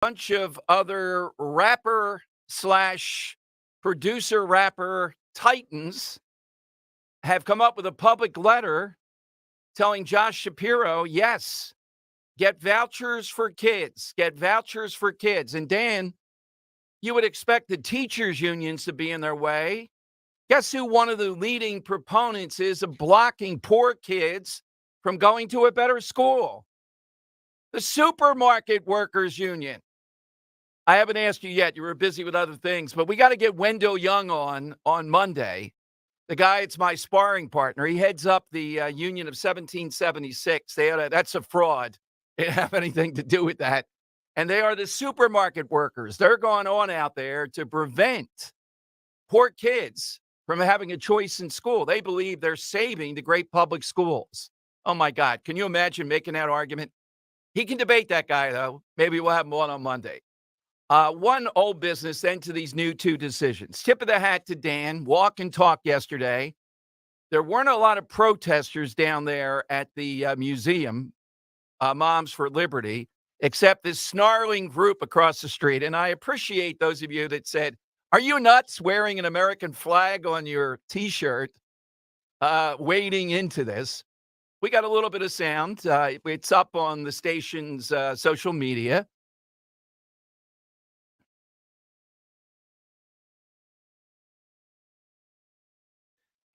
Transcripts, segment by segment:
bunch of other rapper slash producer rapper titans have come up with a public letter telling Josh Shapiro, yes, get vouchers for kids, get vouchers for kids. And Dan, you would expect the teachers' unions to be in their way. Guess who one of the leading proponents is of blocking poor kids from going to a better school? The Supermarket Workers Union. I haven't asked you yet. You were busy with other things, but we got to get Wendell Young on Monday. The guy, it's my sparring partner. He heads up the Union of 1776. That's a fraud. They didn't have anything to do with that. And they are the supermarket workers. They're going on out there to prevent poor kids from having a choice in school. They believe they're saving the great public schools. Oh, my God. Can you imagine making that argument? He can debate that guy, though. Maybe we'll have him on Monday. One old business, then to these new two decisions. Tip of the hat to Dan. Walk and talk yesterday. There weren't a lot of protesters down there at the museum, Moms for Liberty, except this snarling group across the street. And I appreciate those of you that said, are you nuts wearing an American flag on your T-shirt, wading into this? We got a little bit of sound. It's up on the station's social media.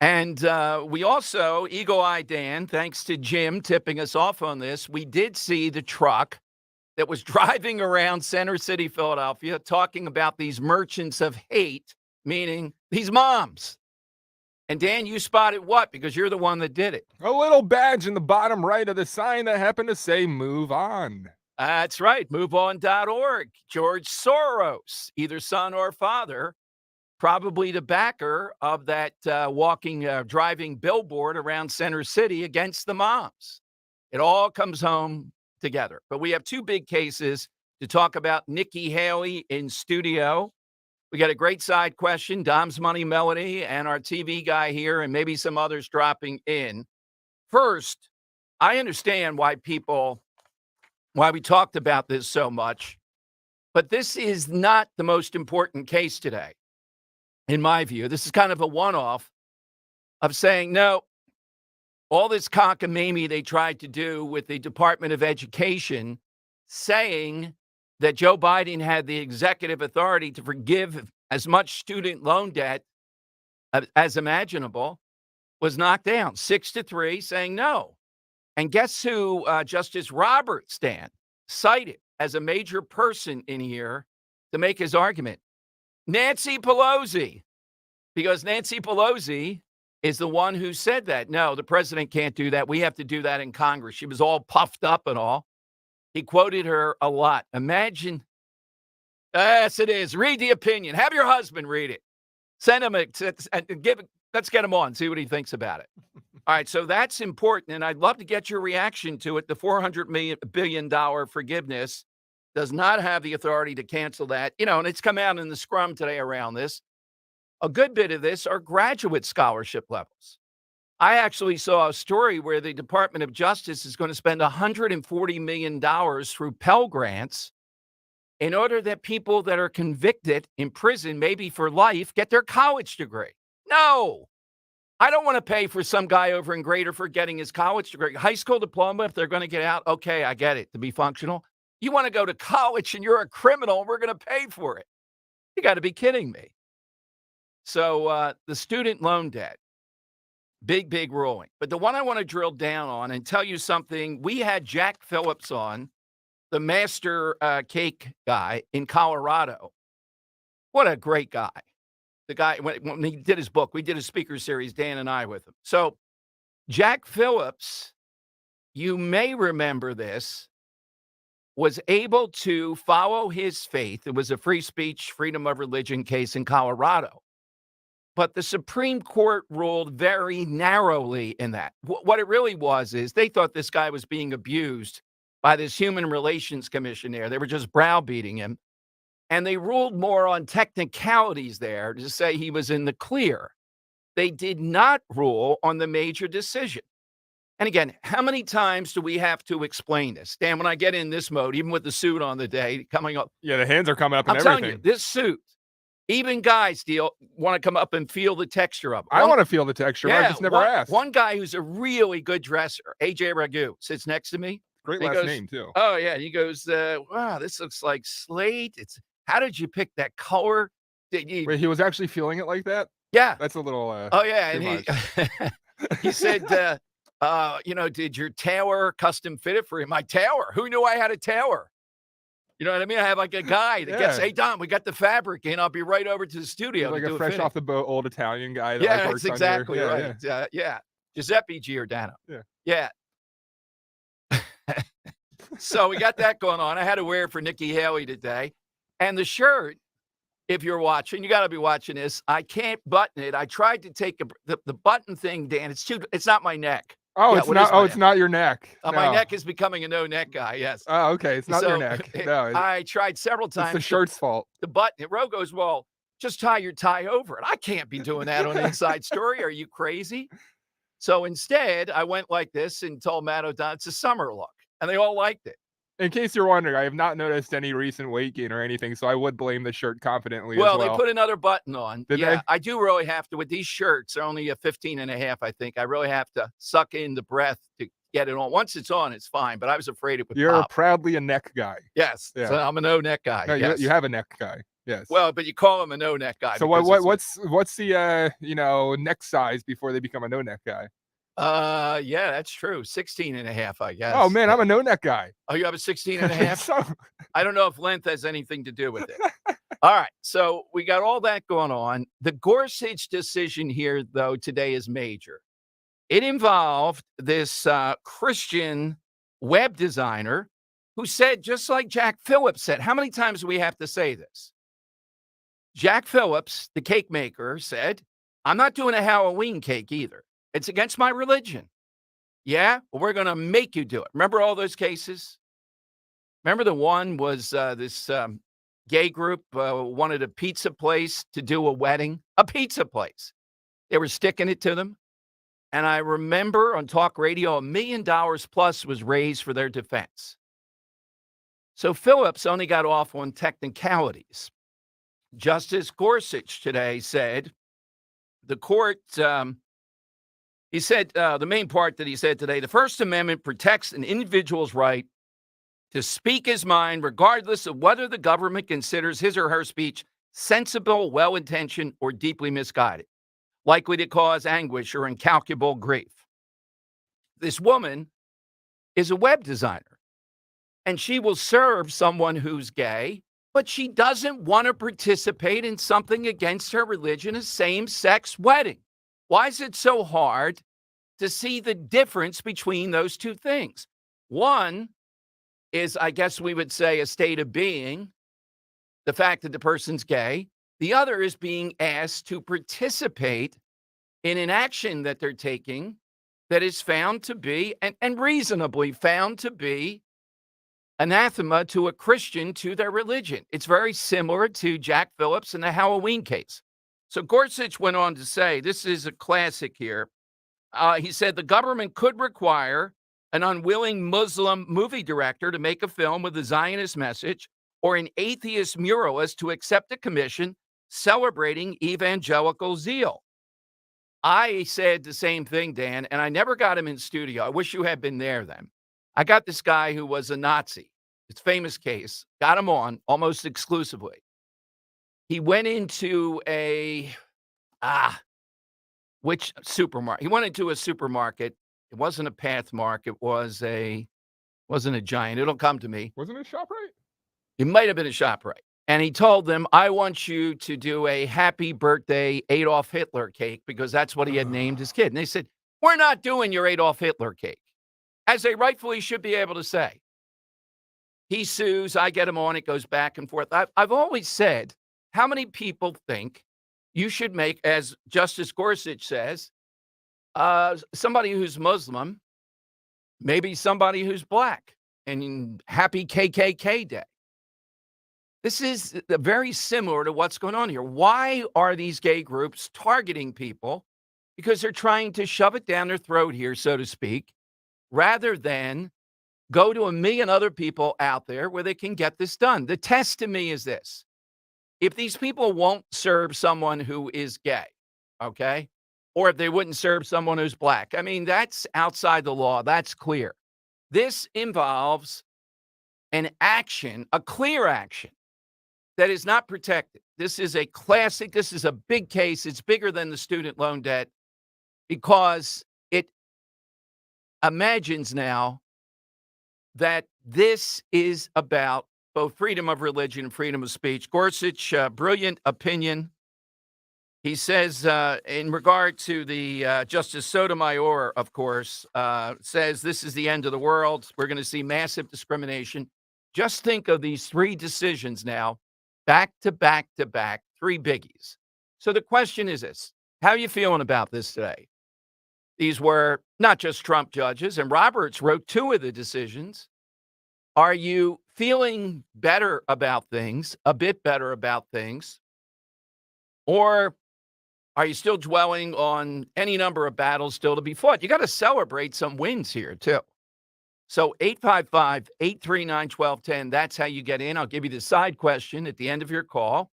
And we also, Eagle Eye Dan, thanks to Jim tipping us off on this, we did see the truck that was driving around Center City, Philadelphia, talking about these merchants of hate, meaning these moms. And Dan, you spotted what? Because you're the one that did it. A little badge in the bottom right of the sign that happened to say move on. That's right. MoveOn.org. George Soros, either son or father, probably the backer of that driving billboard around Center City against the moms. It all comes home together. But we have two big cases to talk about. Nikki Haley in studio. We got a great side question, Dom's Money Melody, and our TV guy here, and maybe some others dropping in. First, I understand why we talked about this so much, but this is not the most important case today. In my view, this is kind of a one-off of saying, no, all this cockamamie they tried to do with the Department of Education, saying that Joe Biden had the executive authority to forgive as much student loan debt as imaginable, was knocked down 6-3, saying no. And guess who Justice Roberts cited as a major person in here to make his argument? Nancy Pelosi, because Nancy Pelosi is the one who said that. No, the president can't do that. We have to do that in Congress. She was all puffed up and all. He quoted her a lot. Imagine. Yes, it is. Read the opinion. Have your husband read it. Send him let's get him on, see what he thinks about it. All right, so that's important, and I'd love to get your reaction to it. The $400 billion forgiveness does not have the authority to cancel that. And it's come out in the scrum today around this. A good bit of this are graduate scholarship levels. I actually saw a story where the Department of Justice is going to spend $140 million through Pell Grants in order that people that are convicted in prison, maybe for life, get their college degree. No, I don't want to pay for some guy over in Greater for getting his college degree. High school diploma, if they're going to get out, okay, I get it, to be functional. You want to go to college and you're a criminal and we're going to pay for it. You got to be kidding me. So the student loan debt, big ruling. But the one I want to drill down on and tell you something, we had Jack Phillips on, the master cake guy in Colorado. What a great guy. The guy, when he did his book, we did a speaker series, Dan and I, with him. So Jack Phillips, you may remember this, was able to follow his faith. It was a free speech, freedom of religion case in Colorado. But the Supreme Court ruled very narrowly in that. What it really was is they thought this guy was being abused by this Human Relations Commission there. They were just browbeating him. And they ruled more on technicalities there to say he was in the clear. They did not rule on the major decision. And again, how many times do we have to explain this? Dan, when I get in this mode, even with the suit on the day coming up, Yeah, the hands are coming up and I'm telling you, everything. this suit, even guys want to come up and feel the texture of it. I want to feel the texture, but I've just never asked. One guy who's a really good dresser, AJ Ragu, sits next to me. Great He last goes, name, too. oh, yeah. And he goes, wow, this looks like slate. How did you pick that color? Wait, he was actually feeling it like that? Yeah. That's a little Oh, yeah. too And much. he said, did your tailor custom fit it for you? My tailor? Who knew I had a tailor? You know what I mean? I have like a guy that gets, hey, Don, we got the fabric in. I'll be right over to the studio. Like to a do fresh off the boat old Italian guy. That yeah, like that's works exactly on your, right. Yeah. Giuseppe Giordano. Yeah. So we got that going on. I had to wear it for Nikki Haley today. And the shirt, if you're watching, you got to be watching this. I can't button it. I tried to take the button thing, Dan. It's not my neck. Oh, Yeah, it's not. Oh, it's not your neck. My neck is becoming a no neck guy. Yes. Oh, okay. It's not your neck. No, I tried several times. It's the shirt's fault. The button. Ro goes, well, just tie your tie over it. I can't be doing that on Inside Story. Are you crazy? So instead, I went like this and told Matt O'Donnell it's a summer look, and they all liked it. In case you're wondering, I have not noticed any recent weight gain or anything, so I would blame the shirt confidently as well. Well, they put another button on. Did yeah, they? I do really have to. With these shirts, they're only a 15 and a half, I think. I really have to suck in the breath to get it on. Once it's on, it's fine, but I was afraid it would You're pop. Proudly a neck guy. Yes. Yeah. So I'm a no-neck guy. No, yes. you have a neck guy. Yes. Well, but you call him a no-neck guy. So what's the neck size before they become a no-neck guy? Yeah, that's true. 16 and a half, I guess. Oh man, I'm a no-neck guy. Oh, you have a 16 and a half? So... I don't know if length has anything to do with it. All right. So we got all that going on. The Gorsuch decision here, though, today is major. It involved this Christian web designer who said, just like Jack Phillips said, how many times do we have to say this? Jack Phillips, the cake maker, said, I'm not doing a Halloween cake either. It's against my religion. Yeah, well, we're going to make you do it. Remember all those cases? Remember the one was this gay group wanted a pizza place to do a wedding? A pizza place. They were sticking it to them. And I remember on talk radio, $1 million plus was raised for their defense. So Phillips only got off on technicalities. Justice Gorsuch today said the court... He said the main part that he said today, the First Amendment protects an individual's right to speak his mind, regardless of whether the government considers his or her speech sensible, well-intentioned, or deeply misguided, likely to cause anguish or incalculable grief. This woman is a web designer, and she will serve someone who's gay, but she doesn't want to participate in something against her religion, a same-sex wedding. Why is it so hard to see the difference between those two things? One is, I guess we would say, a state of being, the fact that the person's gay. The other is being asked to participate in an action that they're taking that is found to be, and reasonably found to be, anathema to a Christian, to their religion. It's very similar to Jack Phillips and the Halloween case. So Gorsuch went on to say, this is a classic here. He said the government could require an unwilling Muslim movie director to make a film with a Zionist message, or an atheist muralist to accept a commission celebrating evangelical zeal. I said the same thing, Dan, and I never got him in studio. I wish you had been there then. I got this guy who was a Nazi. It's a famous case. Got him on almost exclusively. He went into which supermarket? He went into a supermarket. It wasn't a Pathmark. It wasn't a Giant. It'll come to me. Wasn't it ShopRite? It might have been a ShopRite. And he told them, I want you to do a happy birthday Adolf Hitler cake, because that's what he had named his kid. And they said, we're not doing your Adolf Hitler cake, as they rightfully should be able to say. He sues. I get him on. It goes back and forth. I've always said, how many people think you should make, as Justice Gorsuch says, somebody who's Muslim, maybe somebody who's black, and happy KKK Day? This is very similar to what's going on here. Why are these gay groups targeting people? Because they're trying to shove it down their throat here, so to speak, rather than go to a million other people out there where they can get this done. The test to me is this. If these people won't serve someone who is gay, okay, or if they wouldn't serve someone who's black, I mean, that's outside the law. That's clear. This involves an action, a clear action that is not protected. This is a classic. This is a big case. It's bigger than the student loan debt because it imagines now that this is about both freedom of religion and freedom of speech. Gorsuch, brilliant opinion. He says, in regard to the Justice Sotomayor, of course, says this is the end of the world. We're going to see massive discrimination. Just think of these three decisions now, back to back to back, three biggies. So the question is this: how are you feeling about this today? These were not just Trump judges, and Roberts wrote two of the decisions. Are you feeling better about things, a bit better about things? Or are you still dwelling on any number of battles still to be fought? You got to celebrate some wins here, too. So 855-839-1210, that's how you get in. I'll give you the side question at the end of your call.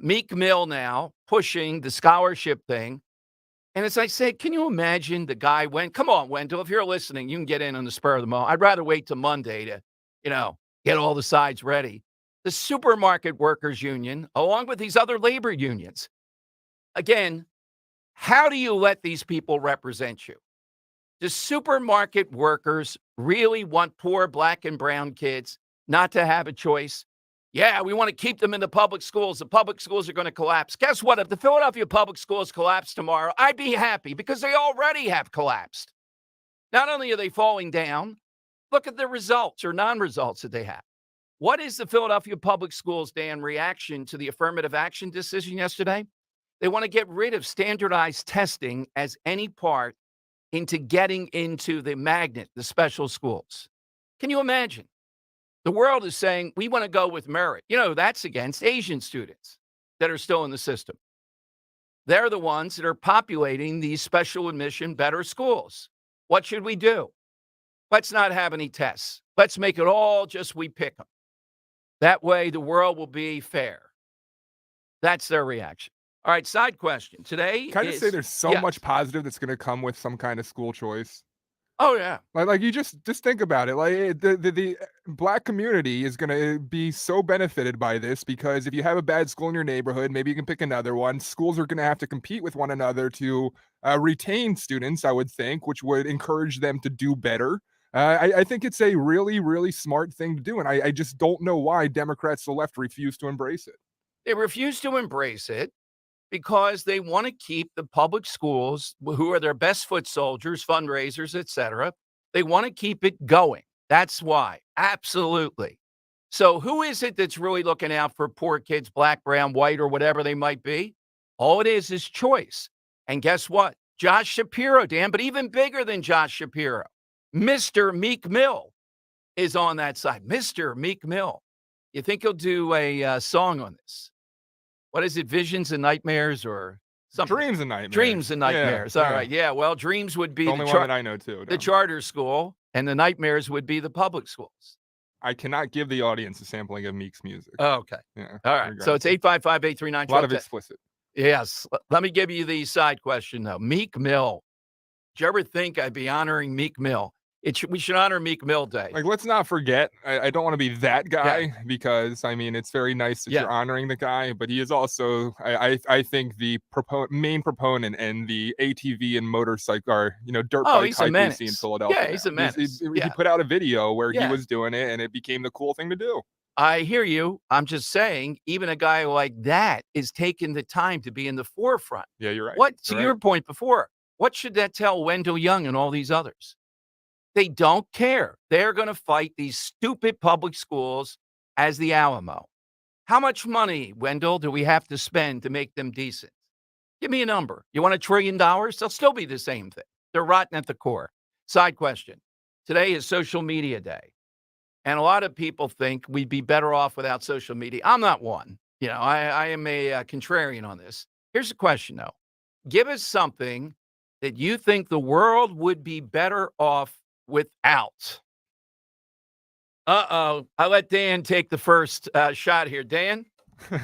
Meek Mill now pushing the scholarship thing. And as I said, can you imagine the guy come on, Wendell, if you're listening, you can get in on the spur of the moment. I'd rather wait till Monday to, get all the sides ready. The supermarket workers union, along with these other labor unions. Again, how do you let these people represent you? Do supermarket workers really want poor black and brown kids not to have a choice? Yeah, we want to keep them in the public schools. The public schools are going to collapse. Guess what? If the Philadelphia public schools collapse tomorrow, I'd be happy because they already have collapsed. Not only are they falling down, look at the results or non-results that they have. What is the Philadelphia public schools, Dan, reaction to the affirmative action decision yesterday? They want to get rid of standardized testing as any part into getting into the magnet, the special schools. Can you imagine? The world is saying, we want to go with merit. That's against Asian students that are still in the system. They're the ones that are populating these special admission better schools. What should we do? Let's not have any tests. Let's make it all just we pick them. That way the world will be fair. That's their reaction. All right, side question. Today Can I just say there's so much positive that's gonna come with some kind of school choice? Oh, yeah. Like you just think about it. Like the black community is gonna be so benefited by this because if you have a bad school in your neighborhood, maybe you can pick another one. Schools are gonna have to compete with one another to retain students, I would think, which would encourage them to do better. I think it's a really, really smart thing to do, and I just don't know why Democrats, the left, refuse to embrace it. They refuse to embrace it because they want to keep the public schools, who are their best foot soldiers, fundraisers, et cetera. They want to keep it going. That's why. Absolutely. So who is it that's really looking out for poor kids, black, brown, white, or whatever they might be? All it is choice. And guess what? Josh Shapiro, Dan, but even bigger than Josh Shapiro, Mr. Meek Mill is on that side. Mr. Meek Mill. You think he'll do a song on this? What is it? Visions and Nightmares or something? Dreams and Nightmares. Dreams and Nightmares. All right. Yeah. Well, Dreams would be the only one that I know too. The charter school, and the Nightmares would be the public schools. I cannot give the audience a sampling of Meek's music. Oh, okay. Yeah. All right. So it's 855-839-1210. A lot of explicit. Yes. Let me give you the side question though. Meek Mill. Did you ever think I'd be honoring Meek Mill? We should honor Meek Mill Day. Like, let's not forget, I don't want to be that guy because, I mean, it's very nice that you're honoring the guy, but he is also, I think, the main proponent and the ATV and motorcycle, or, dirt bike hiking scene in Philadelphia. Yeah, he's a menace. He put out a video where he was doing it, and it became the cool thing to do. I hear you. I'm just saying, even a guy like that is taking the time to be in the forefront. Yeah, you're right. To your point before, what should that tell Wendell Young and all these others? They don't care. They're going to fight these stupid public schools as the Alamo. How much money, Wendell, do we have to spend to make them decent? Give me a number. You want $1 trillion? They'll still be the same thing. They're rotten at the core. Side question. Today is social media day. And a lot of people think we'd be better off without social media. I'm not one. I am a contrarian on this. Here's the question, though. Give us something that you think the world would be better off without? Uh-oh. I let Dan take the first shot here. Dan?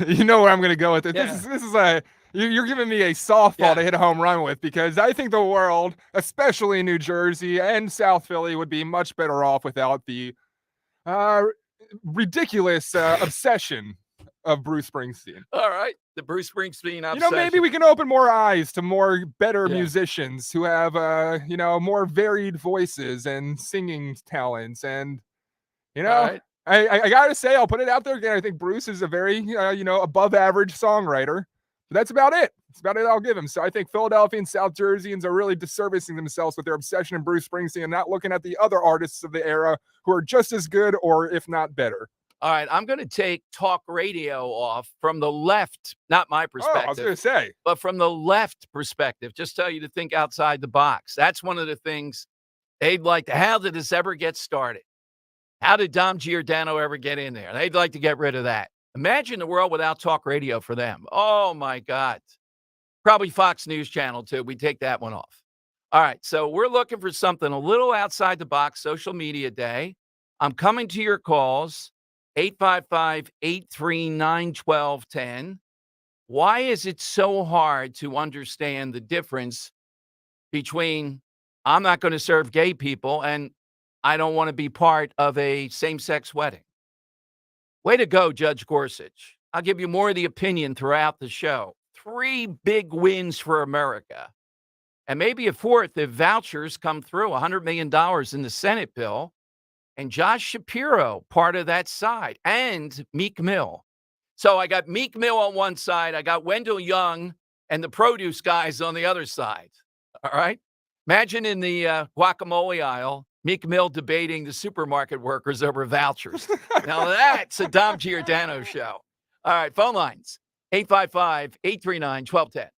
You know where I'm gonna go with it. Yeah. This is a you're giving me a softball Yeah. to hit a home run with because I think the world, especially New Jersey and South Philly, would be much better off without the uh, ridiculous obsession of Bruce Springsteen. All right. The Bruce Springsteen You know, maybe obsession. we can open more eyes to more better Yeah. musicians who have, more varied voices and singing talents. And, you All know, right. I gotta say, I'll put it out there again. I think Bruce is a very, above average songwriter. But that's about it. That's about it I'll give him. So I think Philadelphia and South Jerseyans are really disservicing themselves with their obsession in Bruce Springsteen and not looking at the other artists of the era who are just as good or if not better. All right. I'm going to take talk radio off from the left, not my Oh, I was perspective, gonna say. but from the left perspective. Just tell you to think outside the box. That's one of the things they'd like to. How did this ever get started? How did Dom Giordano ever get in there? They'd like to get rid of that. Imagine the world without talk radio for them. Oh, my God. Probably Fox News Channel, too. We take that one off. All right. So we're looking for something a little outside the box, social media day. I'm coming to your calls, 855-839-1210. Why is it so hard to understand the difference between I'm not going to serve gay people and I don't want to be part of a same-sex wedding? Way to go, Judge Gorsuch. I'll give you more of the opinion throughout the show. 3 big wins for America. And maybe a fourth if vouchers come through, $100 million in the Senate bill. And Josh Shapiro, part of that side, and Meek Mill. So I got Meek Mill on one side. I got Wendell Young and the produce guys on the other side. All right. Imagine in the guacamole aisle, Meek Mill debating the supermarket workers over vouchers. Now that's a Dom Giordano show. All right. Phone lines 855-839-1210.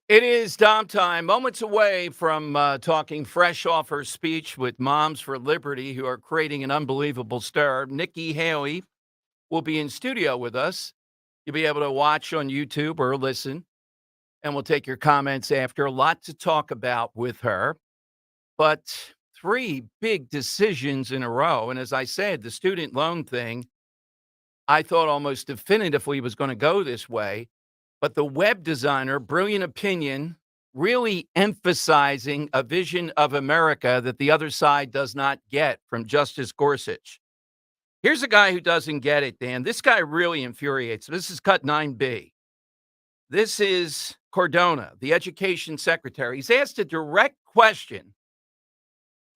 It is Dom time, moments away from talking fresh off her speech with Moms for Liberty, who are creating an unbelievable stir. Nikki Haley will be in studio with us. You'll be able to watch on YouTube or listen, and we'll take your comments after. A lot to talk about with her, but three big decisions in a row. And as I said, the student loan thing, I thought almost definitively was going to go this way. But the web designer, brilliant opinion, really emphasizing a vision of America that the other side does not get from Justice Gorsuch. Here's a guy who doesn't get it, Dan. This guy really infuriates. This is cut 9B. This is Cardona, the education secretary. He's asked a direct question.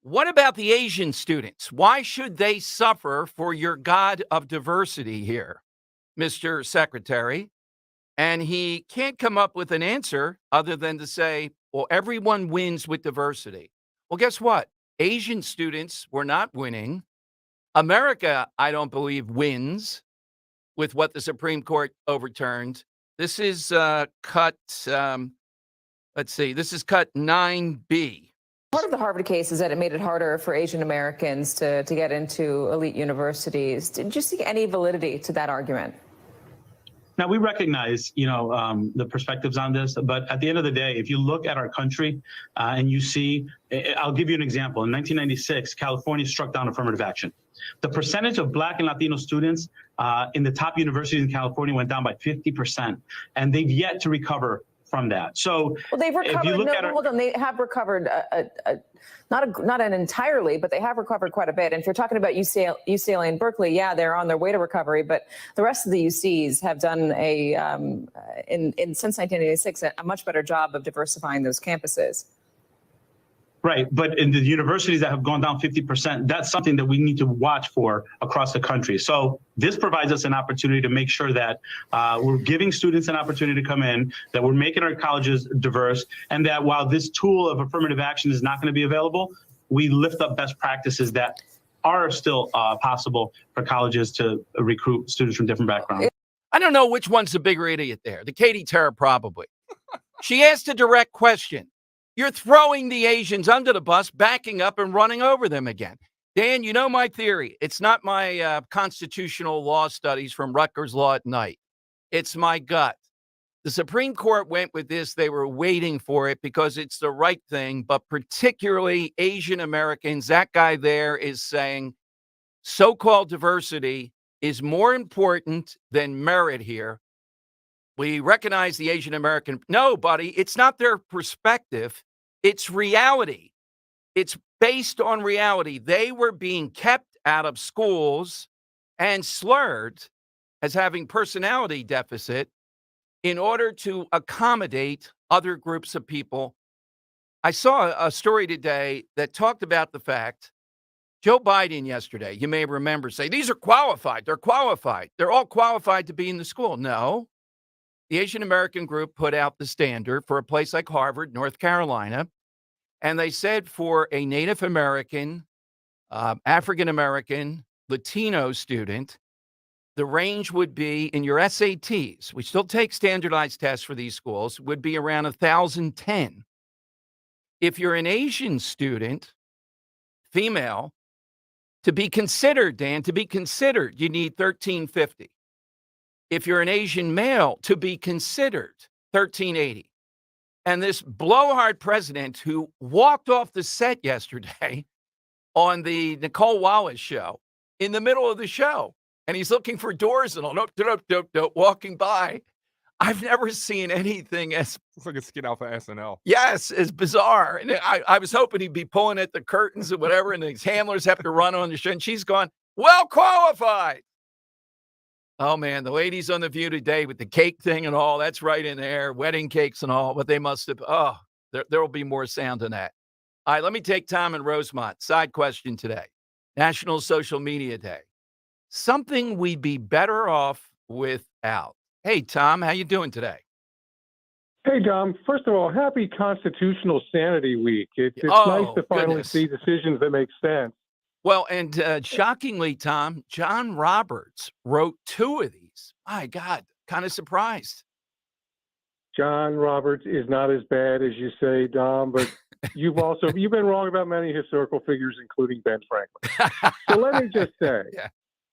What about the Asian students? Why should they suffer for your God of diversity here, Mr. Secretary? And he can't come up with an answer other than to say, well, everyone wins with diversity. Well, guess what? Asian students were not winning. America, I don't believe, wins with what the Supreme Court overturned. This is this is cut 9B. Part of the Harvard case is that it made it harder for Asian Americans to get into elite universities. Did you see any validity to that argument? Now, we recognize, the perspectives on this, but at the end of the day, if you look at our country and you see, I'll give you an example. In 1996, California struck down affirmative action. The percentage of Black and Latino students in the top universities in California went down by 50%, and they've yet to recover from that. So, well, they've recovered. If you look hold on, they have recovered not an entirely, but they have recovered quite a bit. And if you're talking about UCLA and Berkeley, yeah, they're on their way to recovery. But the rest of the UCs have done since 1986 a much better job of diversifying those campuses. Right. But in the universities that have gone down 50%, that's something that we need to watch for across the country. So this provides us an opportunity to make sure that we're giving students an opportunity to come in, that we're making our colleges diverse, and that while this tool of affirmative action is not going to be available, we lift up best practices that are still possible for colleges to recruit students from different backgrounds. I don't know which one's the bigger idiot there. The Katie Terra, probably. She asked a direct question. You're throwing the Asians under the bus, backing up and running over them again. Dan, you know my theory. It's not my constitutional law studies from Rutgers Law at Night. It's my gut. The Supreme Court went with this. They were waiting for it because it's the right thing, but particularly Asian Americans, that guy there is saying so-called diversity is more important than merit here. We recognize the Asian American. No, buddy, it's not their perspective. It's reality. It's based on reality. They were being kept out of schools and slurred as having personality deficit in order to accommodate other groups of people. I saw a story today that talked about the fact Joe Biden yesterday, you may remember, say, these are qualified. They're qualified. They're all qualified to be in the school. No. The Asian American group put out the standard for a place like Harvard, North Carolina, and they said for a Native American, African American, Latino student, the range would be in your SATs, we still take standardized tests for these schools, would be around 1,010. If you're an Asian student, female, to be considered, Dan, to be considered, you need 1,350. If you're an Asian male, to be considered, 1,380. And this blowhard president who walked off the set yesterday on the Nicole Wallace show in the middle of the show, and he's looking for doors and all, nope, walking by. I've never seen anything as... Looks like a skit off of SNL. Yes, as bizarre. And I was hoping he'd be pulling at the curtains or whatever, and his handlers have to run on the show, and she's gone, well qualified. Oh, man, the ladies on The View today with the cake thing and all, that's right in there, wedding cakes and all, but they must have, there will be more sound than that. All right, let me take Tom and Rosemont. Side question today. National Social Media Day. Something we'd be better off without. Hey, Tom, how you doing today? Hey, Dom. First of all, happy Constitutional Sanity Week. It's nice to finally see decisions that make sense. Well, and shockingly, Tom, John Roberts wrote 2 of these. My God, kind of surprised. John Roberts is not as bad as you say, Dom, but you've been wrong about many historical figures, including Ben Franklin. So let me just say,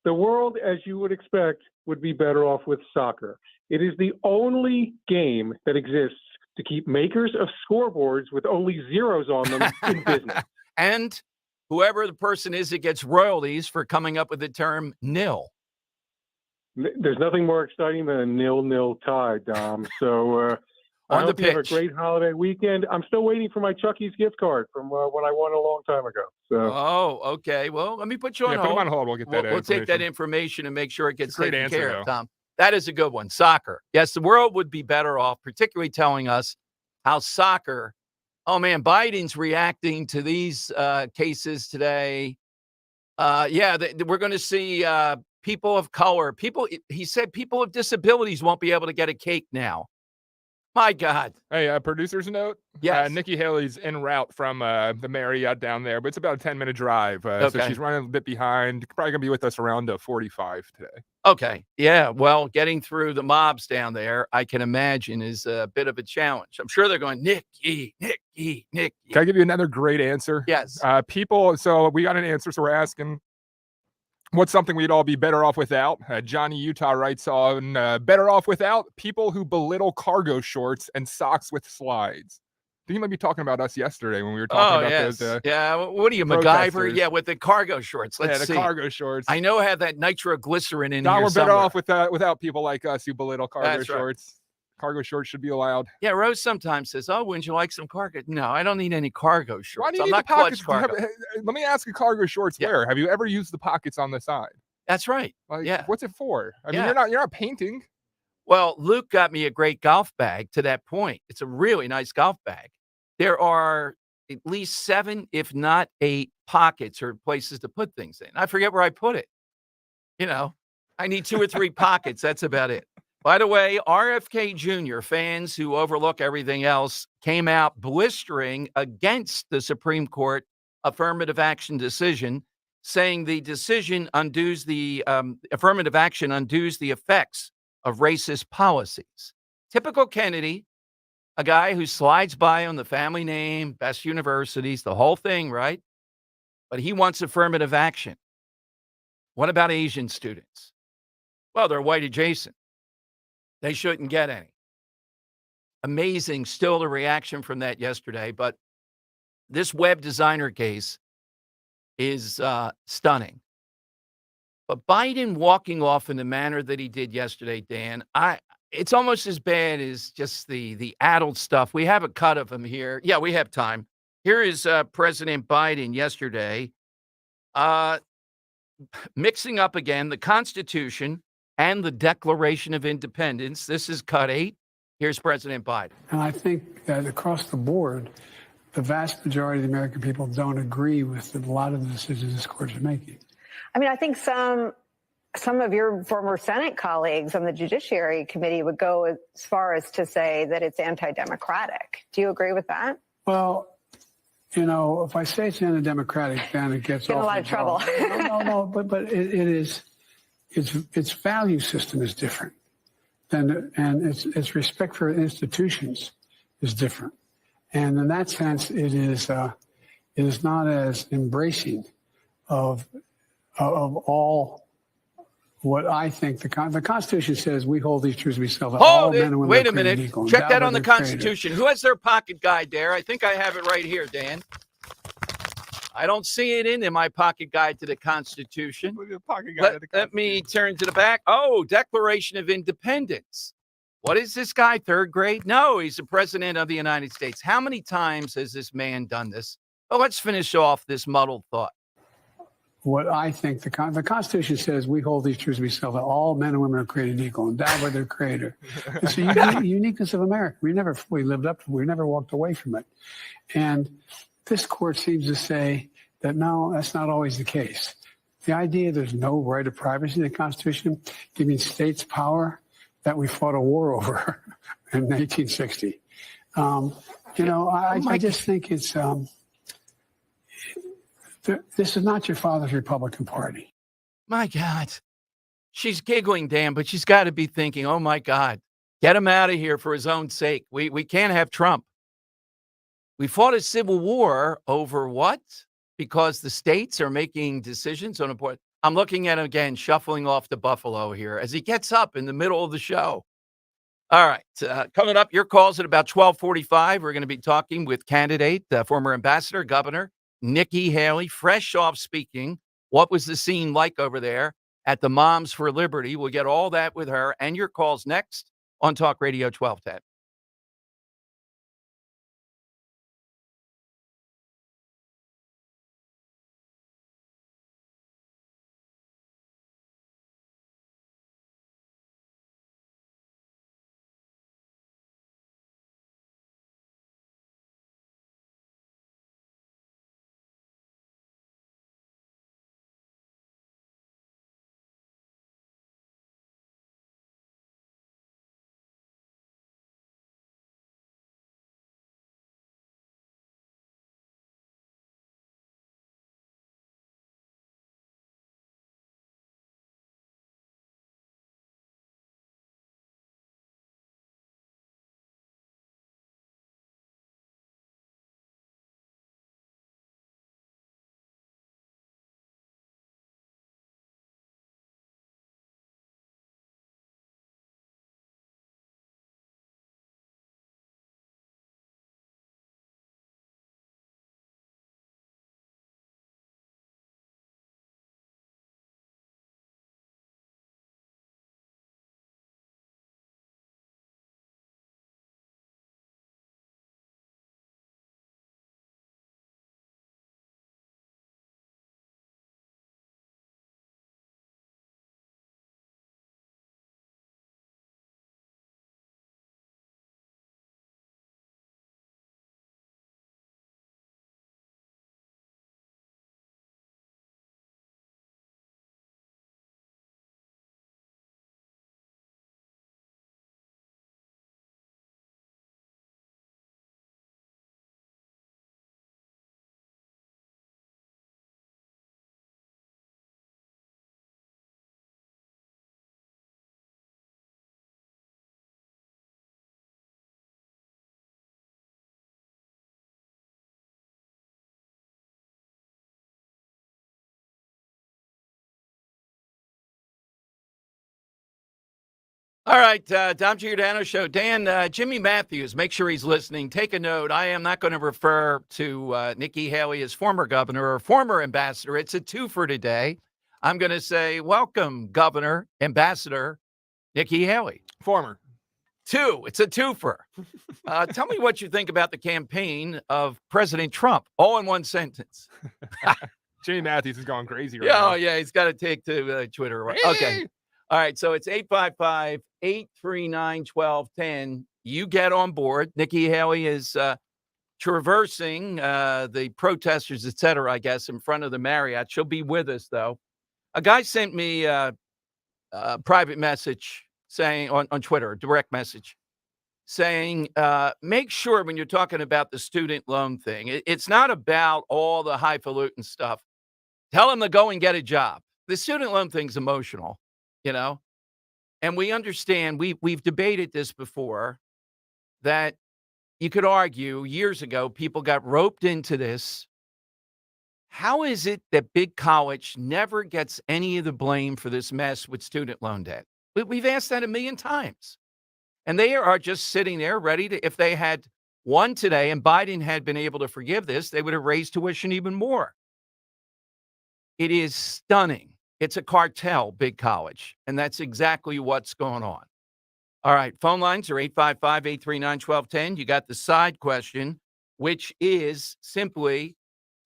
the world, as you would expect, would be better off with soccer. It is the only game that exists to keep makers of scoreboards with only zeros on them in business. And whoever the person is that gets royalties for coming up with the term nil. There's nothing more exciting than a 0-0 tie, Dom. So I hope you have a great holiday weekend. I'm still waiting for my Chucky's gift card from when I won a long time ago. So. Oh, okay. Well, let me put you on hold. Put him on hold. We'll get that. We'll take that information and make sure it gets taken care of, though. Tom. That is a good one. Soccer. Yes, the world would be better off, particularly telling us how soccer. Oh man, Biden's reacting to these cases today. We're going to see people of color. He said people with disabilities won't be able to get a cake now. My God. Hey, producer's note. Yes. Nikki Haley's en route from the Marriott down there, but it's about a 10-minute drive. So she's running a bit behind. Probably going to be with us around 45 today. Okay. Yeah. Well, getting through the mobs down there, I can imagine, is a bit of a challenge. I'm sure they're going, Nikki. Can I give you another great answer? Yes. So we got an answer. So we're asking, what's something we'd all be better off without? Johnny Utah writes on, better off without people who belittle cargo shorts and socks with slides. I think you might be talking about us yesterday when we were talking about those. What are you, MacGyver? Yeah, with the cargo shorts. Let's see. Cargo shorts. I know have that nitroglycerin in here we're better off without people like us who belittle cargo shorts. Right. Cargo shorts should be allowed. Yeah, Rose sometimes says, "Oh, wouldn't you like some cargo?" No, I don't need any cargo shorts. Why do you I'm need not the pockets? clutch cargo. Let me ask you, cargo shorts where? Have you ever used the pockets on the side? That's right. What's it for? I mean, you're not painting. Well, Luke got me a great golf bag to that point. It's a really nice golf bag. There are at least 7, if not 8 pockets or places to put things in. I forget where I put it. I need 2 or 3 pockets. That's about it. By the way, RFK Jr. fans who overlook everything else came out blistering against the Supreme Court affirmative action decision, saying the decision undoes the affirmative action undoes the effects of racist policies. Typical Kennedy, a guy who slides by on the family name, best universities, the whole thing, right? But he wants affirmative action. What about Asian students? Well, they're white adjacent. They shouldn't get any. Amazing still the reaction from that yesterday, but this web designer case is stunning. But Biden walking off in the manner that he did yesterday, Dan, it's almost as bad as just the addled stuff. We have a cut of him here. Yeah, we have time. Here is President Biden yesterday mixing up again the Constitution and the Declaration of Independence. This is cut 8. Here's President Biden. And I think that across the board, the vast majority of the American people don't agree with a lot of the decisions this court is making. I mean, I think some of your former Senate colleagues on the Judiciary Committee would go as far as to say that it's anti-democratic. Do you agree with that? Well, if I say it's anti-democratic, then it gets in a lot of trouble. No, but it is. Its value system is different, and its respect for institutions is different, and in that sense, it is not as embracing of all what I think the Constitution says. We hold these truths we self. All men and women. Wait a minute. Check that on the Constitution. Who has their pocket guide there? I think I have it right here, Dan. I don't see it in my pocket guide to the Constitution. Let me turn to the back. Oh, Declaration of Independence. What is this guy, 3rd grade? No, he's the president of the United States. How many times has this man done this? Well, let's finish off this muddled thought. What I think the Constitution says, we hold these truths we self. All men and women are created equal, endowed by their Creator. It's the uniqueness of America. We never fully lived up to it. We never walked away from it. And this court seems to say that no, that's not always the case. The idea there's no right of privacy in the Constitution, giving states power that we fought a war over in 1960. I just think it's this is not your father's Republican Party. My God. She's giggling, Dan, but she's got to be thinking, oh, my God, Get him out of here for his own sake. We can't have Trump. We fought a civil war over what? Because the states are making decisions on important. I'm looking at him again, shuffling off to Buffalo here as he gets up in the middle of the show. All right. Coming up, your calls at about 12:45. We're going to be talking with candidate, former ambassador, Governor Nikki Haley, fresh off speaking. What was the scene like over there at the Moms for Liberty? We'll get all that with her and your calls next on Talk Radio 1210. All right, Dom Giordano Show. Dan, Jimmy Matthews, make sure he's listening. Take a note. I am not going to refer to Nikki Haley as former governor or former ambassador. It's a twofer today. I'm going to say, welcome, Governor, Ambassador Nikki Haley. Former. It's a twofer. Tell me what you think about the campaign of President Trump, all in one sentence. Jimmy Matthews is going crazy right now. Oh, yeah, he's got to take to Twitter. Okay. All right, so it's 855-839-1210. You get on board. Nikki Haley is traversing the protesters, et cetera, I guess, in front of the Marriott. She'll be with us, though. A guy sent me a private message saying on Twitter, a direct message, saying, make sure when you're talking about the student loan thing, it's not about all the highfalutin stuff. Tell them to go and get a job. The student loan thing's emotional, you know? And we understand, we've debated this before, that you could argue years ago, people got roped into this. How is it that big college never gets any of the blame for this mess with student loan debt? We've asked that a million times. And they are just sitting there ready to, if they had won today and Biden had been able to forgive this, they would have raised tuition even more. It is stunning. It's a cartel, big college. And that's exactly what's going on. All right. Phone lines are 855-839-1210. You got the side question, which is simply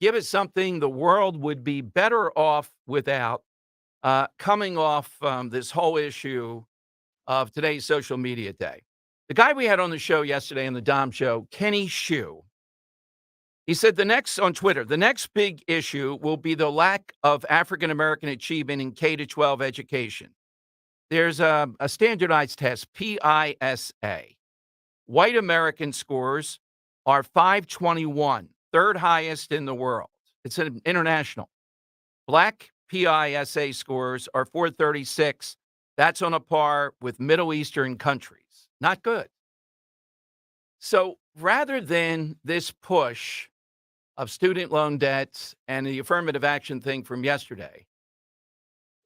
give us something the world would be better off without, coming off this whole issue of today's social media day. The guy we had on the show yesterday on the Dom Show, Kenny Shue, he said on Twitter, the next big issue will be the lack of African-American achievement in K-12 education. There's a standardized test, PISA. White American scores are 521, third highest in the world. It's an international. Black PISA scores are 436. That's on a par with Middle Eastern countries. Not good. So rather than this push of student loan debts and the affirmative action thing from yesterday,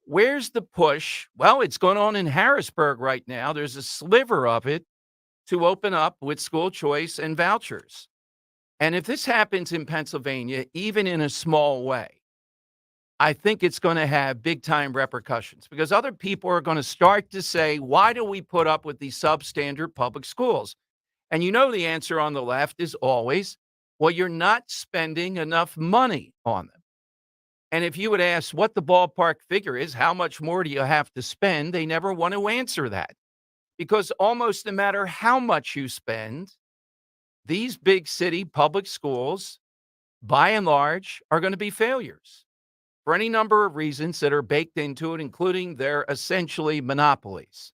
where's the push? Well, it's going on in Harrisburg right now. There's a sliver of it to open up with school choice and vouchers. And if this happens in Pennsylvania, even in a small way, I think it's going to have big time repercussions because other people are going to start to say, why do we put up with these substandard public schools? And you know, the answer on the left is always, well, you're not spending enough money on them. And if you would ask what the ballpark figure is, how much more do you have to spend? They never want to answer that because almost no matter how much you spend, these big city public schools, by and large, are going to be failures for any number of reasons that are baked into it, including they're essentially monopolies.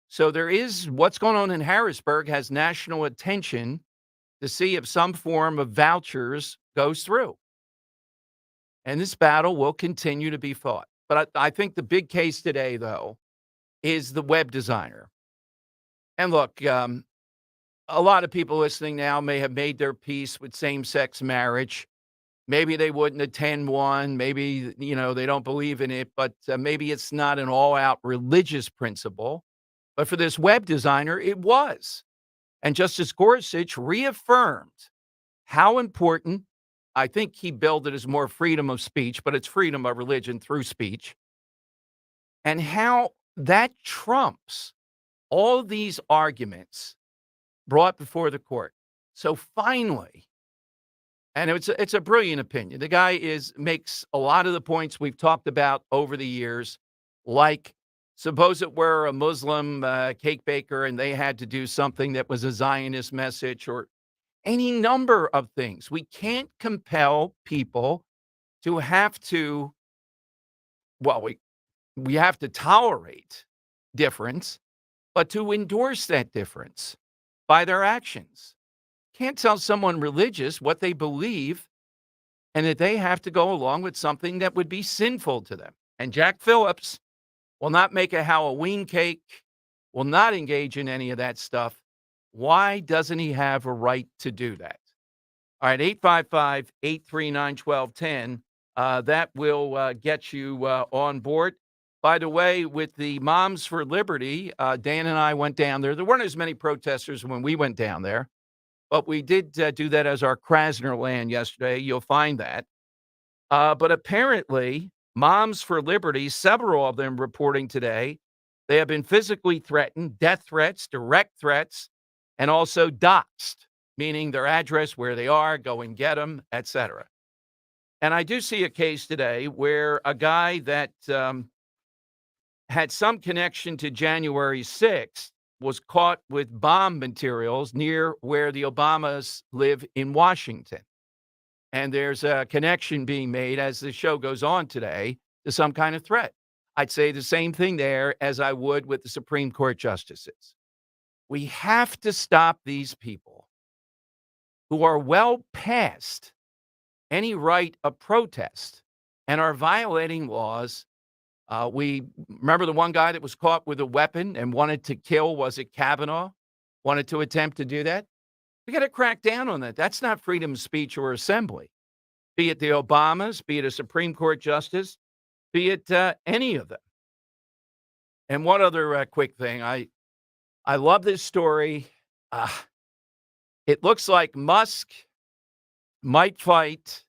So there is what's going on in Harrisburg has national attention to see if some form of vouchers goes through. And this battle will continue to be fought. But I think the big case today, though, is the web designer. And look, a lot of people listening now may have made their peace with same-sex marriage. Maybe they wouldn't attend one. Maybe, they don't believe in it, but maybe it's not an all-out religious principle. But for this web designer, it was. And Justice Gorsuch reaffirmed how important, I think he billed it as more freedom of speech, but it's freedom of religion through speech, and how that trumps all these arguments brought before the court. So finally, and it's a brilliant opinion. The guy makes a lot of the points we've talked about over the years, like suppose it were a Muslim cake baker and they had to do something that was a Zionist message or any number of things. We can't compel people to have to, well, we have to tolerate difference, but to endorse that difference by their actions. Can't tell someone religious what they believe and that they have to go along with something that would be sinful to them. And Jack Phillips will not make a Halloween cake, will not engage in any of that stuff. Why doesn't he have a right to do that? All right, 855-839-1210. That will get you on board. By the way, with the Moms for Liberty, Dan and I went down there. There weren't as many protesters when we went down there, but we did do that as our Krasner land yesterday. You'll find that. But apparently, Moms for Liberty, several of them reporting today, they have been physically threatened, death threats, direct threats, and also doxxed, meaning their address, where they are, go and get them, etc. And I do see a case today where a guy that had some connection to January 6th was caught with bomb materials near where the Obamas live in Washington. And there's a connection being made as the show goes on today to some kind of threat. I'd say the same thing there as I would with the Supreme Court justices. We have to stop these people who are well past any right of protest and are violating laws. We remember the one guy that was caught with a weapon and wanted to kill, was it Kavanaugh? Wanted to attempt to do that? We got to crack down on that. That's not freedom of speech or assembly, be it the Obamas, be it a Supreme Court justice, be it any of them. And one other quick thing. I love this story. It looks like Musk might fight.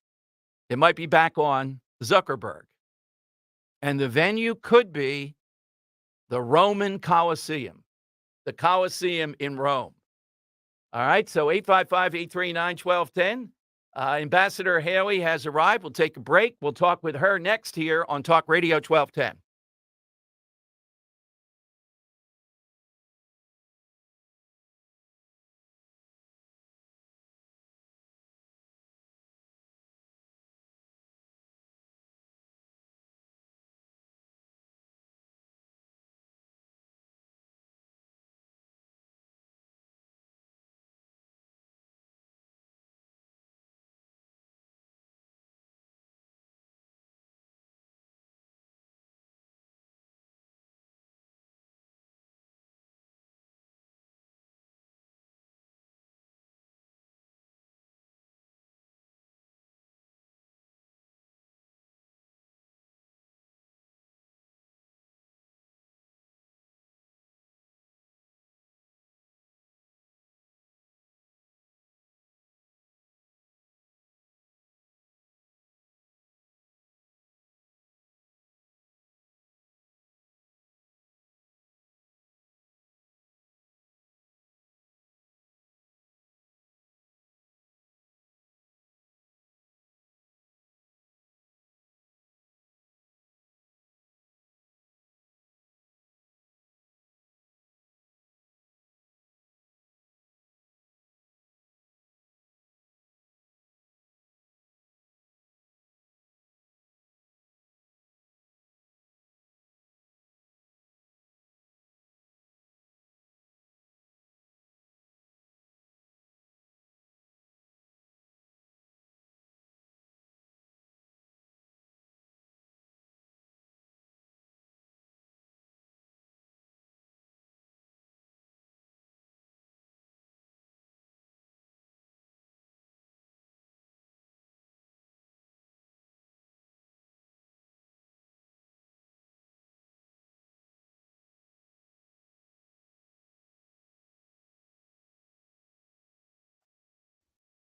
It might be back on Zuckerberg. And the venue could be the Roman Colosseum, the Colosseum in Rome. All right, so 855-839-1210. Ambassador Haley has arrived. We'll take a break. We'll talk with her next here on Talk Radio 1210.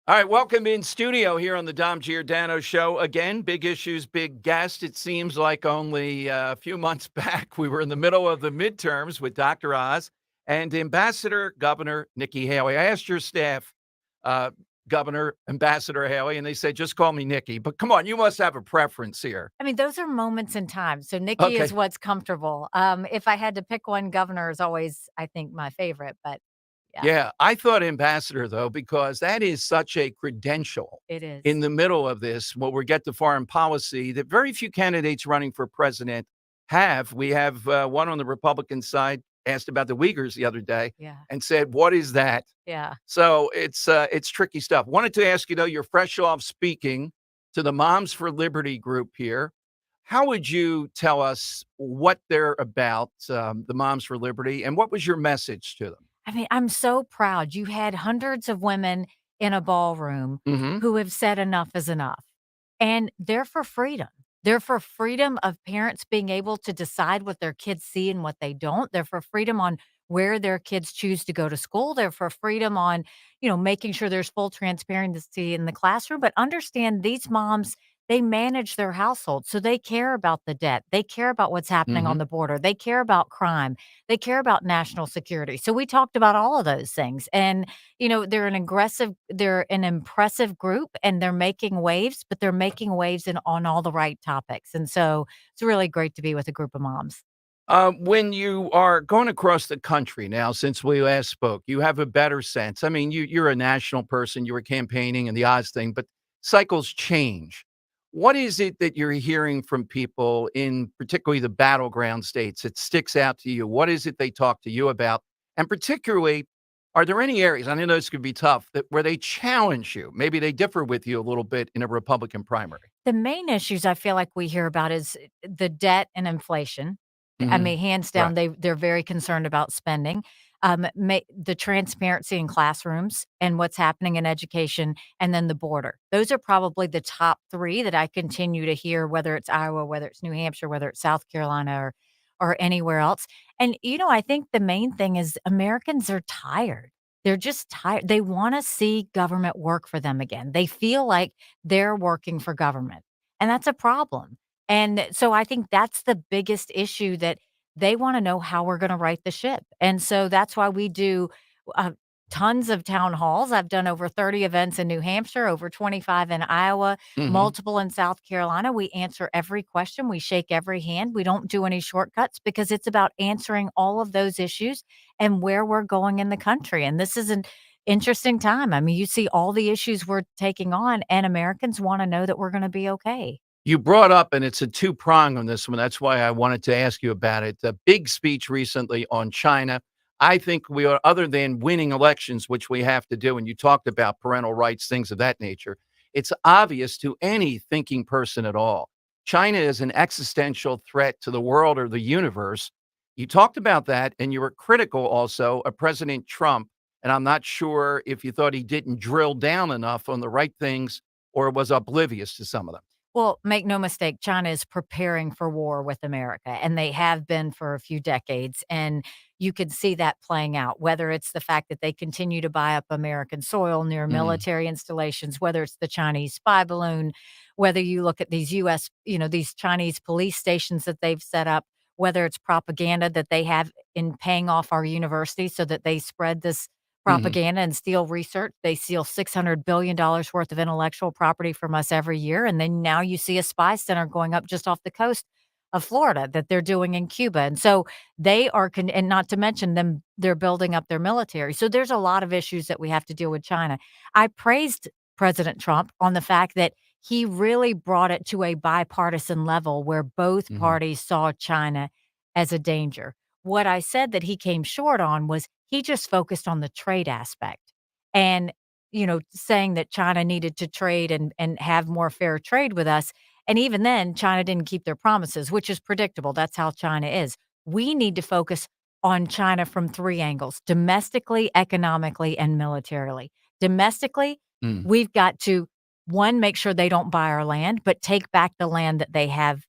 All right, welcome in studio here on the Dom Giordano Show. Again, big issues, big guest. It seems like only a few months back we were in the middle of the midterms with Dr. Oz and Ambassador Governor Nikki Haley. I asked your staff, uh, Governor Ambassador Haley, and they said, just call me Nikki. But come on, you must have a preference here. I mean, those are moments in time. So Nikki is Okay. what's comfortable. If I had to pick one, governor is always, I think, my favorite. But yeah, Yeah, I thought ambassador, though, because that is such a credential it is. in the middle of this, when we get to foreign policy, that very few candidates running for president have. We have one on the Republican side asked about the Uyghurs the other day Yeah. and said, what is that? Yeah. So it's tricky stuff. Wanted to ask you, though, you're fresh off speaking to the Moms for Liberty group here. How would you tell us what they're about, the Moms for Liberty, and what was your message to them? I mean, I'm so proud. You had hundreds of women in a ballroom Hmm. who have said enough is enough. And they're for freedom. They're for freedom of parents being able to decide what their kids see and what they don't. They're for freedom on where their kids choose to go to school. They're for freedom on, making sure there's full transparency in the classroom. But understand these moms, they manage their household. So they care about the debt. They care about what's happening on Hmm. the border. They care about crime. They care about national security. So we talked about all of those things. And they're an impressive group and they're making waves, but they're making waves on all the right topics. And so it's really great to be with a group of moms. When you are going across the country now, since we last spoke, you have a better sense. I mean, you're a national person, you were campaigning and the Oz thing, but cycles change. What is it that you're hearing from people in particularly the battleground states that sticks out to you? What is it they talk to you about? And particularly, are there any areas, I know this could be tough, that where they challenge you? Maybe they differ with you a little bit in a Republican primary. The main issues I feel like we hear about is the debt and inflation. I Hmm. mean, hands Right. down, they're very concerned about spending. The transparency in classrooms and what's happening in education, and then the border. Those are probably the top three that I continue to hear, whether it's Iowa, whether it's New Hampshire, whether it's South Carolina, or anywhere else. And I think the main thing is Americans are tired. They're just tired. They want to see government work for them again. They feel like they're working for government, and that's a problem. And so I think that's the biggest issue, that they wanna know how we're gonna right the ship. And so that's why we do, uh, tons of town halls. I've done over 30 events in New Hampshire, over 25 in Iowa, Hmm. multiple in South Carolina. We answer every question, we shake every hand, we don't do any shortcuts, because it's about answering all of those issues and where we're going in the country. And this is an interesting time. I mean, you see all the issues we're taking on, and Americans wanna know that we're gonna be okay. You brought up, and it's a two-prong on this one, that's why I wanted to ask you about it, a big speech recently on China. I think we are, other than winning elections, which we have to do, and you talked about parental rights, things of that nature, it's obvious to any thinking person at all. China is an existential threat to the world or the universe. You talked about that, and you were critical also of President Trump, and I'm not sure if you thought he didn't drill down enough on the right things or was oblivious to some of them. Well, make no mistake, China is preparing for war with America, and they have been for a few decades. And you can see that playing out, whether it's the fact that they continue to buy up American soil near Mm. military installations, whether it's the Chinese spy balloon, whether you look at these these Chinese police stations that they've set up, whether it's propaganda that they have in paying off our universities so that they spread this Mhm. propaganda and steal research. They steal $600 billion worth of intellectual property from us every year. And then now you see a spy center going up just off the coast of Florida that they're doing in Cuba. And so and not to mention them, they're building up their military. So there's a lot of issues that we have to deal with China. I praised President Trump on the fact that he really brought it to a bipartisan level where both Mhm. parties saw China as a danger. What I said that he came short on was he just focused on the trade aspect, and, saying that China needed to trade and have more fair trade with us, and even then, China didn't keep their promises, which is predictable. That's how China is. We need to focus on China from 3 angles: domestically, economically, and militarily. Domestically, Mm. we've got to, 1, make sure they don't buy our land, but take back the land that they have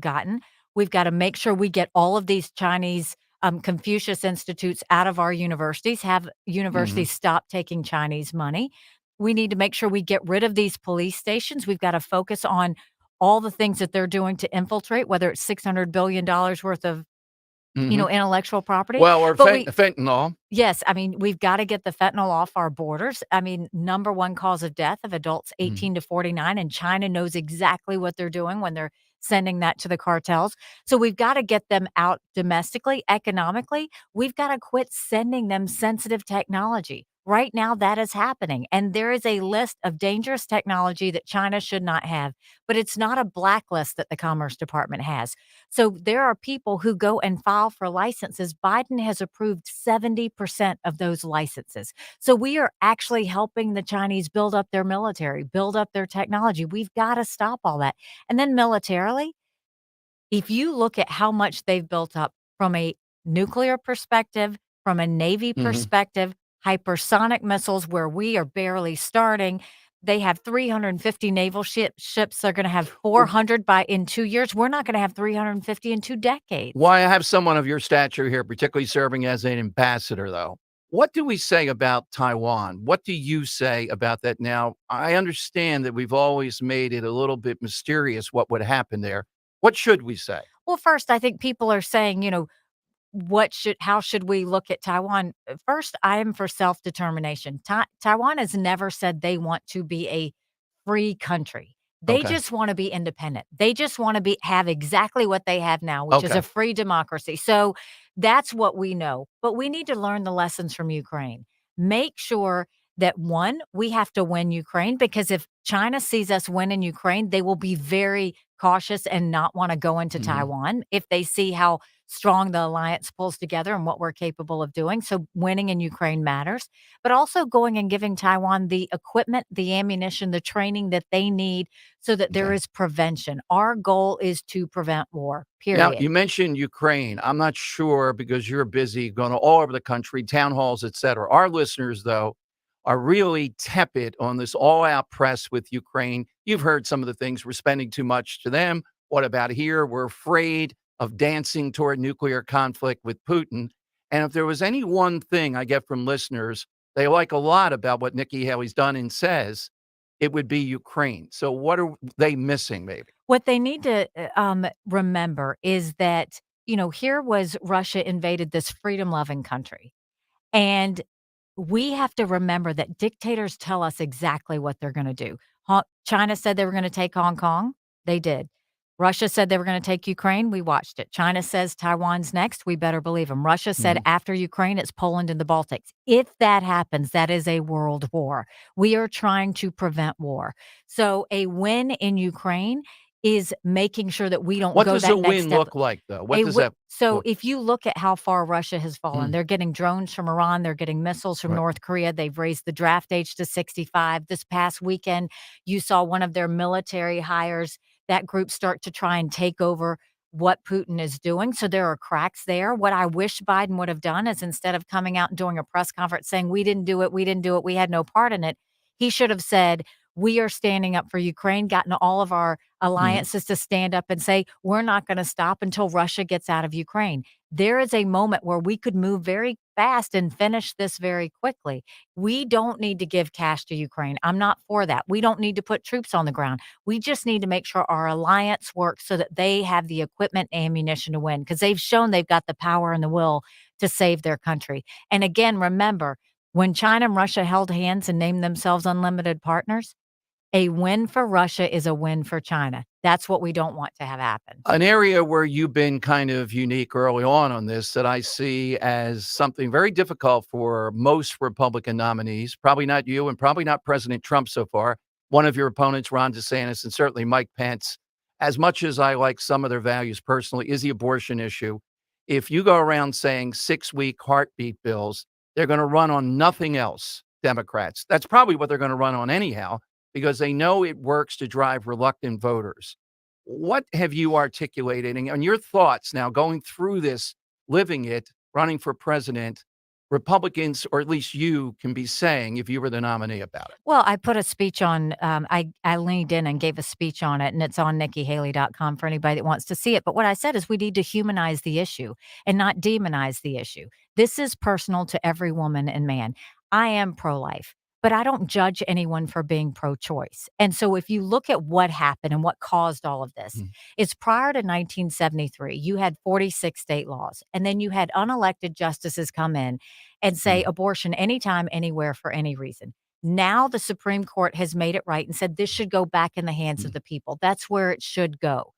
gotten. We've got to make sure we get all of these Chinese Confucius institutes out of our universities, have Mhm. universities stop taking Chinese money. We need to make sure we get rid of these police stations. We've got to focus on all the things that they're doing to infiltrate, whether it's $600 billion worth of, Mhm. intellectual property. Well, or But we fentanyl. Yes, I mean, we've gotta get the fentanyl off our borders. I mean, number 1 cause of death of adults Mhm. 18 to 49, and China knows exactly what they're doing when they're sending that to the cartels. So we've gotta get them out domestically, economically. We've gotta quit sending them sensitive technology. Right now, that is happening, and there is a list of dangerous technology that China should not have, but it's not a blacklist that the Commerce Department has. So there are people who go and file for licenses. Biden has approved 70% of those licenses. So we are actually helping the Chinese build up their military, build up their technology. We've got to stop all that. And then militarily, if you look at how much they've built up from a nuclear perspective, from a Navy Mhm. perspective, hypersonic missiles where we are barely starting. They have 350 naval ships. They're going to have 400 in 2 years. We're not going to have 350 in 2 decades. Why I have someone of your stature here, particularly serving as an ambassador, though. What do we say about Taiwan? What do you say about that now? I understand that we've always made it a little bit mysterious what would happen there. What should we say? Well, first, I think people are saying, how should we look at Taiwan? First, I am for self-determination. Taiwan has never said they want to be a free country. They Okay. just want to be independent. They just want to have exactly what they have now, which is Okay. a free democracy. So that's what we know. But we need to learn the lessons from Ukraine. Make sure that one, we have to win Ukraine, because if China sees us win in Ukraine, they will be very cautious and not want to go into Mhm. Taiwan if they see how strong the alliance pulls together and what we're capable of doing. So winning in Ukraine matters, but also going and giving Taiwan the equipment, the ammunition, the training that they need so that there Okay. is prevention. Our goal is to prevent war, Now, period. you mentioned Ukraine. I'm not sure because you're busy going all over the country, town halls, et cetera. Our listeners, though, are really tepid on this all-out press with Ukraine. You've heard some of the things. We're spending too much to them. What about here? We're afraid of dancing toward nuclear conflict with Putin. And if there was any one thing I get from listeners they like a lot about what Nikki Haley's done and says, it would be Ukraine. So what are they missing, maybe? What they need to remember is that, here was Russia invaded this freedom loving country. And we have to remember that dictators tell us exactly what they're gonna do. China said they were gonna take Hong Kong, they did. Russia said they were gonna take Ukraine, we watched it. China says Taiwan's next, we better believe them. Russia said Mhm. after Ukraine, it's Poland and the Baltics. If that happens, that is a world war. We are trying to prevent war. So a win in Ukraine is making sure that we don't What go does a that next win step. look like, though? What does that So look if you look at how far Russia has fallen, Mm, they're getting drones from Iran, they're getting missiles from right. North Korea, they've raised the draft age to 65. This past weekend, you saw one of their military hires, that group start to try and take over what Putin is doing, so there are cracks there. What I wish Biden would have done is, instead of coming out and doing a press conference saying, "We didn't do it, we didn't do it, we had no part in it," he should have said, "We are standing up for Ukraine," gotten all of our Mhm. alliances to stand up and say, "We're not gonna stop until Russia gets out of Ukraine." There is a moment where we could move very fast and finish this very quickly. We don't need to give cash to Ukraine. I'm not for that. We don't need to put troops on the ground. We just need to make sure our alliance works so that they have the equipment and ammunition to win, because they've shown they've got the power and the will to save their country. And again, remember, when China and Russia held hands and named themselves unlimited partners, a win for Russia is a win for China. That's what we don't want to have happen. An area where you've been kind of unique early on this that I see as something very difficult for most Republican nominees, probably not you and probably not President Trump so far. One of your opponents, Ron DeSantis, and certainly Mike Pence, as much as I like some of their values personally, is the abortion issue. If you go around saying 6-week heartbeat bills, they're going to run on nothing else, Democrats. That's probably what they're going to run on anyhow, because they know it works to drive reluctant voters. What have you articulated and your thoughts now going through this, living it, running for president, Republicans, or at least you can be saying if you were the nominee about it? Well, I put a speech on, I leaned in and gave a speech on it, and it's on nikkihaley.com for anybody that wants to see it. But what I said is we need to humanize the issue and not demonize the issue. This is personal to every woman and man. I am pro life, but I don't judge anyone for being pro-choice. And so if you look at what happened and what caused all of this, it's prior to 1973, you had 46 state laws, and then you had unelected justices come in and say abortion anytime, anywhere, for any reason. Now the Supreme Court has made it right and said this should go back in the hands of the people. That's where it should go.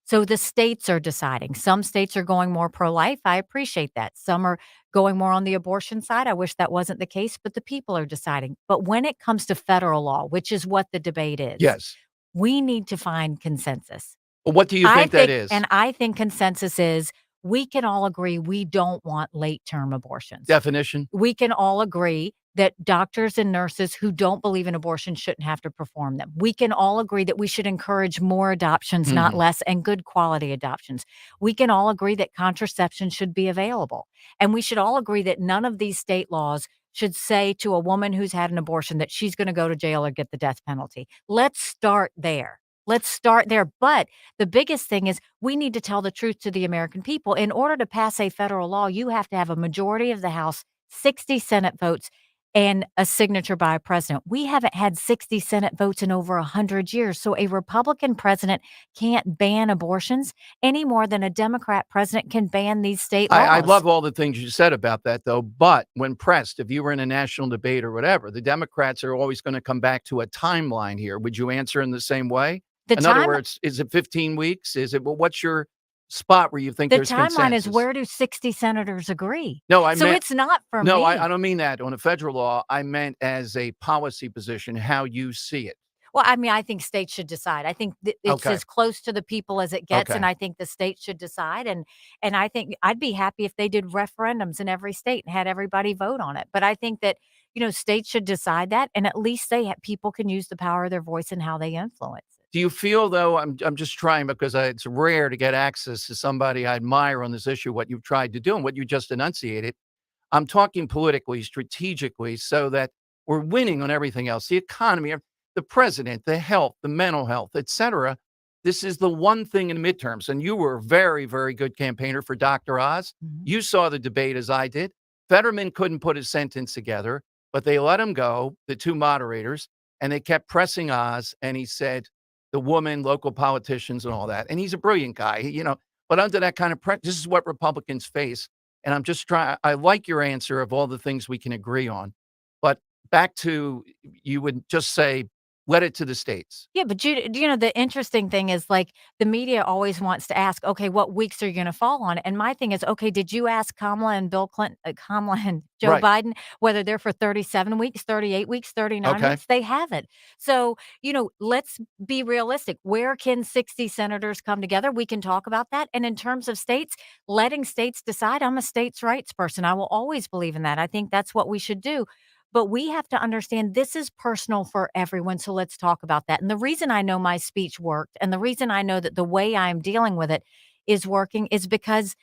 So the states are deciding. Some states are going more pro-life. I appreciate that. Some are going more on the abortion side. I wish that wasn't the case, but the people are deciding. But when it comes to federal law, which is what the debate is, Yes. we need to find consensus. Well, what do you think that is? And I think consensus is we can all agree we don't want late-term abortions. Definition? We can all agree that doctors and nurses who don't believe in abortion shouldn't have to perform them. We can all agree that we should encourage more adoptions, not less, and good quality adoptions. We can all agree that contraception should be available. And we should all agree that none of these state laws should say to a woman who's had an abortion that she's going to go to jail or get the death penalty. Let's start there. Let's start there. But the biggest thing is we need to tell the truth to the American people. In order to pass a federal law, you have to have a majority of the House, 60 Senate votes, and a signature by a president. We haven't had 60 Senate votes in over 100 years. So a Republican president can't ban abortions any more than a Democrat president can ban these state laws. I love all the things you said about that, though. But when pressed, if you were in a national debate or whatever, the Democrats are always going to come back to a timeline here. Would you answer in the same way? In other words, is it 15 weeks? Is it, well, what's your spot where you think there's consensus? The timeline is, where do 60 senators agree? No, I so meant, it's not for me. No, I don't mean that on a federal law. I meant as a policy position, how you see it. Well, I mean, I think states should decide. I think it's as close to the people as it gets, and I think the states should decide. And I think I'd be happy if they did referendums in every state and had everybody vote on it. But I think that, states should decide that, and at least people can use the power of their voice and how they influence it. Do you feel, though, I'm just trying because it's rare to get access to somebody I admire on this issue, what you've tried to do and what you just enunciated. I'm talking politically, strategically, so that we're winning on everything else, the economy, the president, the health, the mental health, et cetera. This is the one thing in midterms. And you were a very, very good campaigner for Dr. Oz. You saw the debate as I did. Fetterman couldn't put his sentence together, but they let him go, the two moderators, and they kept pressing Oz. And he said, the woman, local politicians, and all that. And he's a brilliant guy, but under that kind of pressure, this is what Republicans face. And I'm just trying, I like your answer of all the things we can agree on. But back to, you would just say, let it to the states. Yeah, but the interesting thing is, like, the media always wants to ask, okay, what weeks are you going to fall on? And my thing is, okay, did you ask Kamala and Kamala and Joe Biden whether they're for 37 weeks, 38 weeks, 39 weeks? They haven't. So, let's be realistic. Where can 60 senators come together? We can talk about that. And in terms of states, letting states decide, I'm a states' rights person. I will always believe in that. I think that's what we should do. But we have to understand this is personal for everyone. So let's talk about that. And the reason I know my speech worked and the reason I know that the way I'm dealing with it is working is because,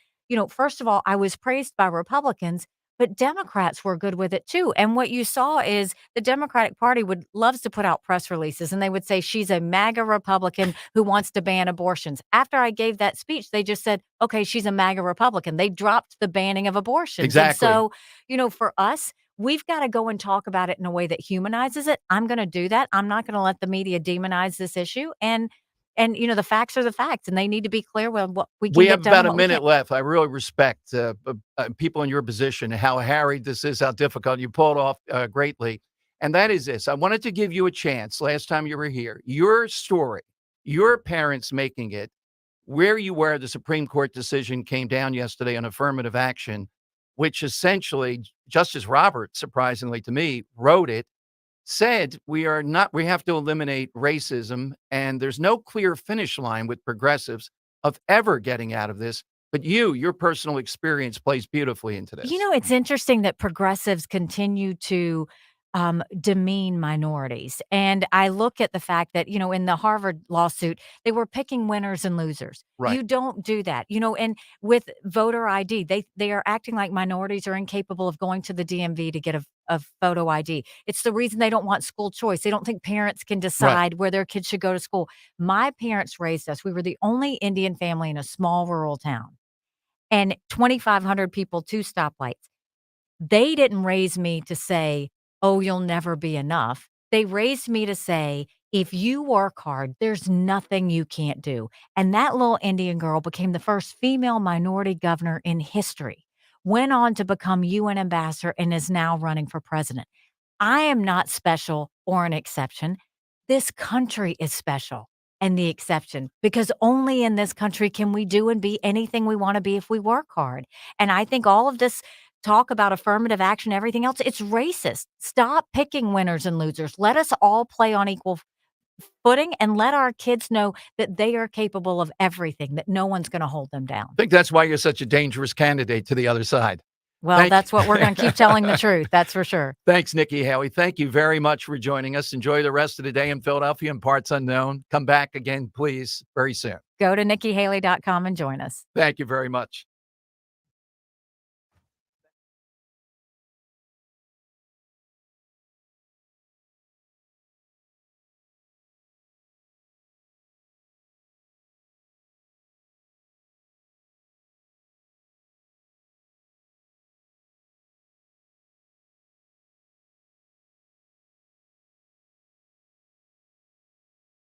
first of all, I was praised by Republicans, but Democrats were good with it too. And what you saw is the Democratic Party loves to put out press releases and they would say she's a MAGA Republican who wants to ban abortions. After I gave that speech, they just said, okay, she's a MAGA Republican. They dropped the banning of abortions. Exactly. And so, for us, we've got to go and talk about it in a way that humanizes it. I'm going to do that. I'm not going to let the media demonize this issue. And the facts are the facts, and they need to be clear with what we can. We have about a minute left. I really respect people in your position, how harried this is, how difficult you pulled off greatly. And that is this. I wanted to give you a chance last time you were here. Your story, your parents making it, where you were, the Supreme Court decision came down yesterday on affirmative action, which essentially Justice Roberts, surprisingly to me, wrote it, said we have to eliminate racism, and there's no clear finish line with progressives of ever getting out of this. But your personal experience plays beautifully into this. It's interesting that progressives continue to demean minorities. And I look at the fact that, in the Harvard lawsuit, they were picking winners and losers. Right. You don't do that, and with voter ID, they are acting like minorities are incapable of going to the DMV to get a photo ID. It's the reason they don't want school choice. They don't think parents can decide where their kids should go to school. My parents raised us. We were the only Indian family in a small rural town, and 2,500 people, 2 stoplights. They didn't raise me to say, oh, you'll never be enough. They raised me to say, if you work hard, there's nothing you can't do. And that little Indian girl became the first female minority governor in history, went on to become UN ambassador, and is now running for president. I am not special or an exception. This country is special and the exception, because only in this country can we do and be anything we want to be if we work hard. And I think all of this talk about affirmative action, everything else, it's racist. Stop picking winners and losers. Let us all play on equal footing and let our kids know that they are capable of everything, that no one's going to hold them down. I think that's why you're such a dangerous candidate to the other side. Well, that's what we're going to keep telling the truth. That's for sure. Thanks, Nikki Haley. Thank you very much for joining us. Enjoy the rest of the day in Philadelphia and parts unknown. Come back again, please, very soon. Go to nikkihaley.com and join us. Thank you very much.